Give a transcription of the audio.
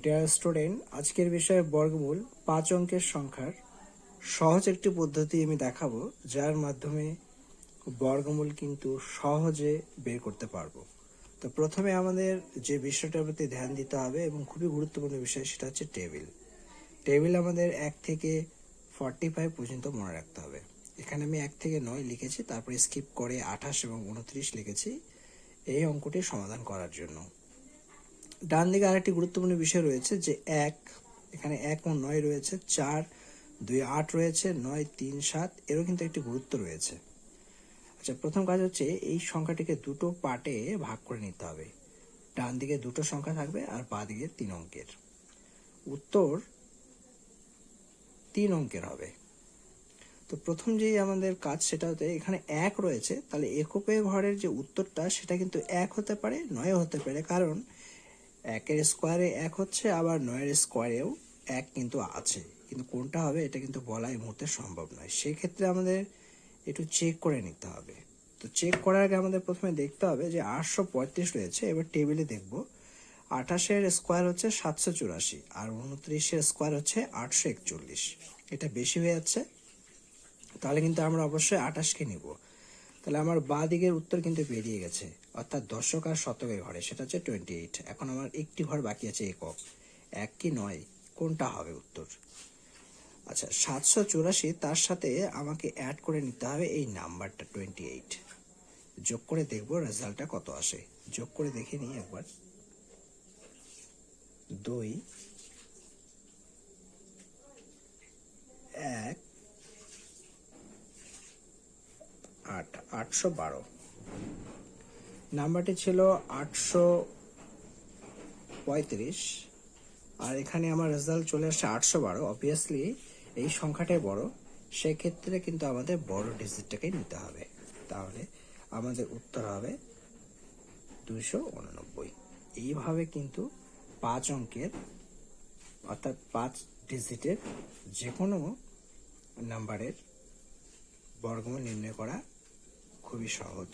Dear student, আজকের বিষয় বর্গমূল 5 অঙ্কের সংখ্যার সহজ একটি পদ্ধতি আমি দেখাবো, যার মাধ্যমে বর্গমূল কিন্তু সহজে বের করতে পারবো। তো প্রথমে আমাদের যে বিষয়টার প্রতি ধ্যান দিতে হবে এবং খুবই গুরুত্বপূর্ণ বিষয়, সেটা হচ্ছে টেবিল আমাদের 1 থেকে 45 পর্যন্ত মনে রাখতে হবে। এখানে আমি 1 থেকে 9 লিখেছি, তারপরে স্কিপ করে 28 এবং 29 লিখেছি এই অঙ্কটি সমাধান করার জন্য। ডান দিকে আরেকটি গুরুত্বপূর্ণ বিষয় রয়েছে যে এখানে 1 ও 9 রয়েছে, 4 2 8 রয়েছে, 9 3 7 এরও কিন্তু একটি গুরুত্ব রয়েছে। আচ্ছা, প্রথম কাজ হচ্ছে এই সংখ্যাটিকে দুটো পার্টে ভাগ করে নিতে হবে। ডান দিকে দুটো সংখ্যা থাকবে আর বাঁ দিকে 3 অঙ্কের। উত্তর 3 অঙ্কের হবে। তো প্রথম যেই আমাদের কাজ সেটা হচ্ছে এখানে 1 রয়েছে, তাহলে এককে ঘরের যে উত্তরটা সেটা কিন্তু 1 হতে পারে, 9 হতে পারে, কারণ 1-এর স্কোয়ারে 1 হচ্ছে, আবার 9-এর স্কোয়ারেও 1 কিন্তু আছে, কিন্তু কোনটা হবে এটা কিন্তু বলা এই মুহূর্তে সম্ভব নয়। সেক্ষেত্রে আমাদের একটু চেক করে নিতে হবে। তো চেক করার আগে আমাদের প্রথমে দেখতে হবে যে 835 রয়েছে। এবার টেবিলে দেখব 28-এর স্কোয়ার হচ্ছে 784 আর 29-এর স্কোয়ার হচ্ছে 841। এটা বেশি হয়ে যাচ্ছে, তাহলে কিন্তু আমরা অবশ্যই 28কে নিব। তাহলে আমার বাঁ দিকের উত্তর কিন্তু বেরিয়ে গেছে, অর্থাৎ দশক আর শতকের ঘরে, সেটা হচ্ছে 28। এখন আমার একটি ঘর বাকি আছে, একক। 1 কি 9, কোনটা হবে উত্তর? আচ্ছা, 784, তার সাথে আমাকে অ্যাড করে নিতে হবে এই নাম্বারটা 28। যোগ করে দেখব রেজাল্টটা কত আসে। যোগ করে দেখে নিই একবার। 2 1 8 812। নাম্বারটি ছিল 835, আর এখানে আমার রেজাল্ট চলে আসছে 812। অবভিয়াসলি এই সংখ্যাটাই বড়, সেক্ষেত্রে কিন্তু আমাদের বড় ডিজিটটাকে নিতে হবে। তাহলে আমাদের উত্তর হবে 289। এইভাবে কিন্তু 5 অঙ্কের অর্থাৎ 5 ডিজিটের যে কোনো নাম্বারের বর্গমূল নির্ণয় করা খুবই সহজ।